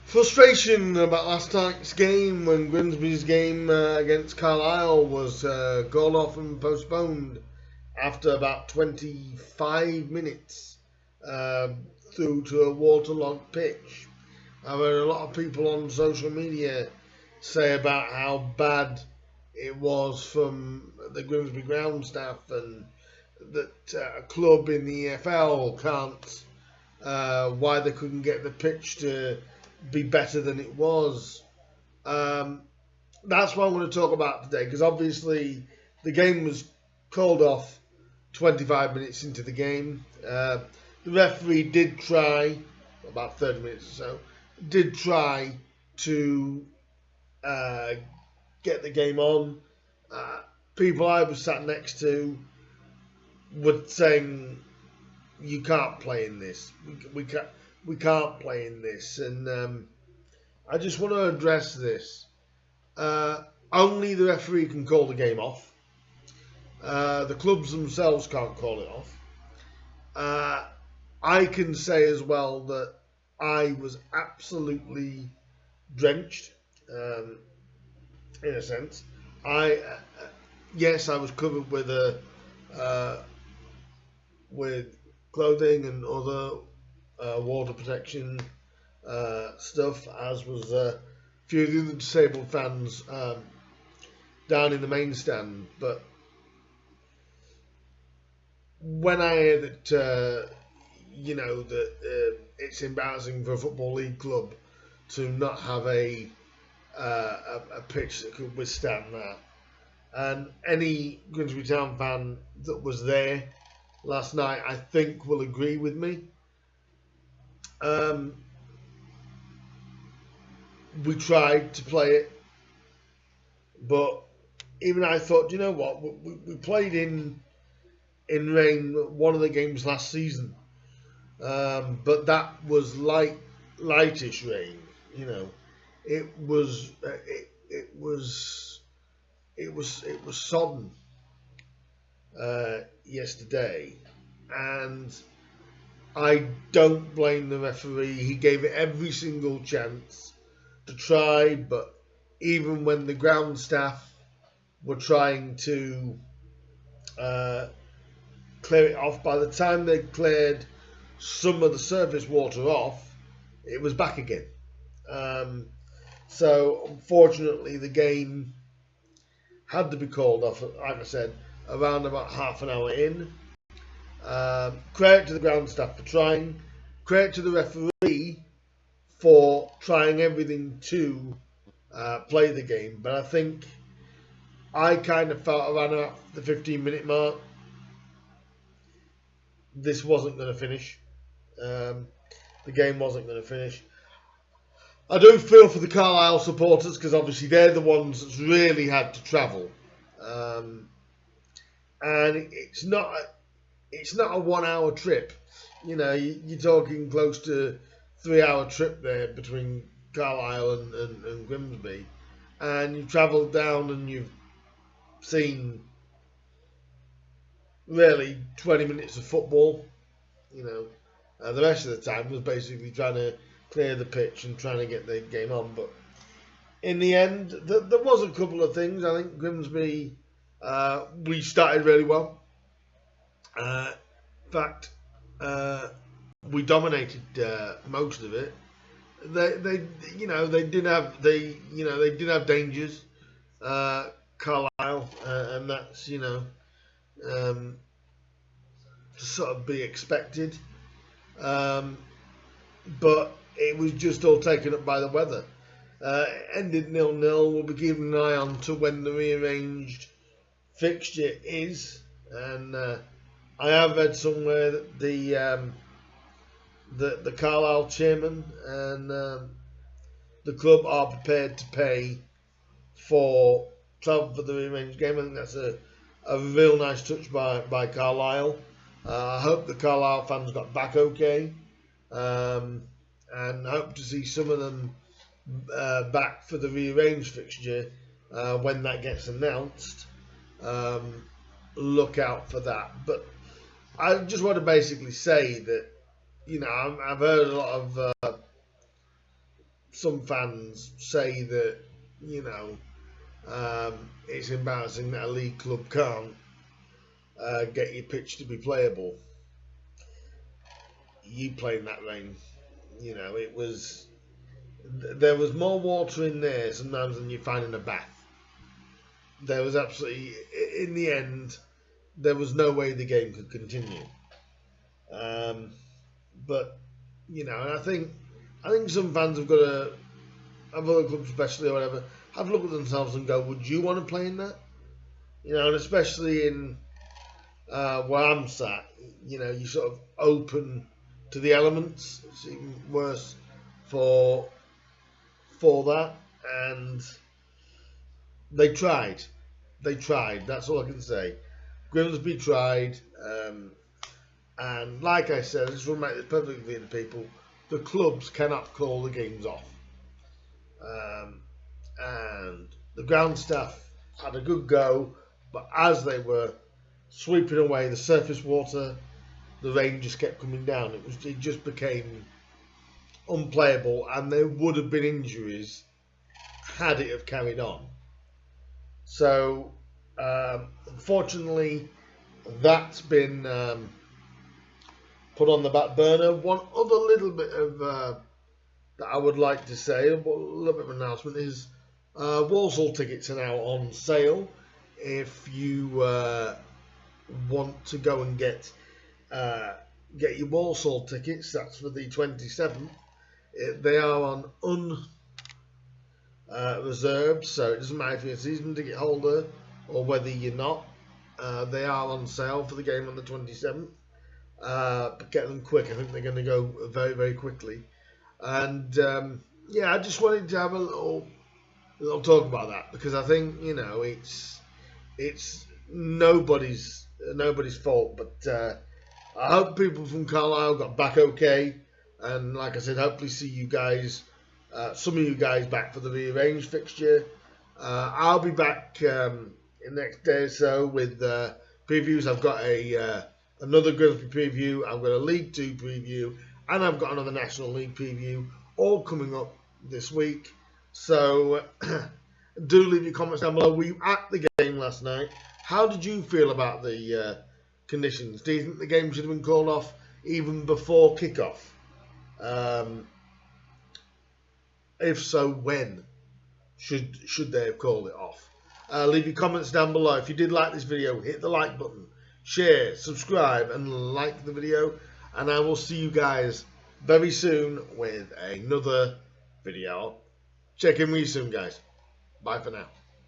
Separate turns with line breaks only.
Frustration about last night's game when Grimsby's game against Carlisle was called off and postponed after about 25 minutes uh, through to a waterlogged pitch. I've heard a lot of people on social media say about how bad it was from the Grimsby ground staff and that a club in the EFL can't, why they couldn't get the pitch to be better than it was. Um, that's what I'm going to talk about today because obviously the game was called off 25 minutes into the game. The referee did try, about 30 minutes or so, did try to get the game on. People I was sat next to were saying, "You can't play in this. We can't play in this." And I just want to address this. Only the referee can call the game off. The clubs themselves can't call it off. I can say as well that I was absolutely drenched, in a sense. Yes, I was covered with clothing and other water protection stuff, as was a few of the other disabled fans down in the main stand. But when I hear that, that it's embarrassing for a football league club to not have a pitch that could withstand that, and any Grimsby Town fan that was there last night, I think, will agree with me. We tried to play it, but even I thought, you know what, we played in rain one of the games last season, but that was lightish rain. It was sodden yesterday, and I don't blame the referee. He gave it every single chance to try, but even when the ground staff were trying to clear it off, by the time they cleared some of the surface water off, it was back again. So unfortunately, the game had to be called off, like I said, around about half an hour in. Credit to the ground staff for trying. Credit to the referee for trying everything to play the game. But I think I kind of felt around about the 15-minute mark, this wasn't going to finish. The game wasn't going to finish. I do feel for the Carlisle supporters because obviously they're the ones that's really had to travel, and it's not a 1 hour trip. You're talking close to 3 hour trip there between Carlisle and Grimsby, and you've travelled down and you've seen really 20 minutes of football. The rest of the time was basically trying to clear the pitch and trying to get the game on. But in the end, there was a couple of things. I think Grimsby, we started really well. In fact, we dominated most of it. They did have dangers, Carlisle, and that's to sort of be expected. But it was just all taken up by the weather. It ended 0-0. We'll be keeping an eye on to when the rearranged fixture is, and I have read somewhere that the Carlisle chairman and the club are prepared to pay for travel for the rearranged game. I think that's a real nice touch by Carlisle. I hope the Carlisle fans got back okay, and hope to see some of them back for the rearranged fixture when that gets announced. Look out for that. But I just want to basically say that I've heard a lot of some fans say that, you know, it's embarrassing that a league club can't get your pitch to be playable. You play in that rain, you know, there was more water in there sometimes than you find in a bath. There was absolutely, in the end, there was no way the game could continue. But you know, and I think some fans have got to, have other clubs especially or whatever, have a look at themselves and go, would you want to play in that? You know, and especially in where I'm sat, you know, you sort of open to the elements. It's even worse for that, and they tried. That's all I can say. Grimsby tried, and like I said, I just want to make this perfectly clear to people: the clubs cannot call the games off. And the ground staff had a good go, but as they were sweeping away the surface water, the rain just kept coming down. It just became unplayable, and there would have been injuries had it have carried on. So unfortunately, that's been put on the back burner. One other little bit of that I would like to say, a little bit of an announcement, is Walsall tickets are now on sale. If you want to go and get your Walsall tickets, that's for the 27th. They are on unreserved, so it doesn't matter if you're a season ticket holder or whether you're not. They are on sale for the game on the 27th. But get them quick. I think they're going to go very, very quickly. And yeah, I just wanted to have a little talk about that, because I think, you know, it's nobody's fault. But I hope people from Carlisle got back okay, and like I said, hopefully see you guys, some of you guys, back for the rearranged fixture. I'll be back in the next day or so with previews. I've got another Grimsby preview, I've got a League 2 preview, and I've got another National League preview, all coming up this week. So do leave your comments down below. Were you at the game last night? How did you feel about the conditions? Do you think the game should have been called off even before kickoff? If so, when should they have called it off? Leave your comments down below. If you did like this video, hit the like button, share, subscribe, and like the video. And I will see you guys very soon with another video. Check in with you soon, guys. Bye for now.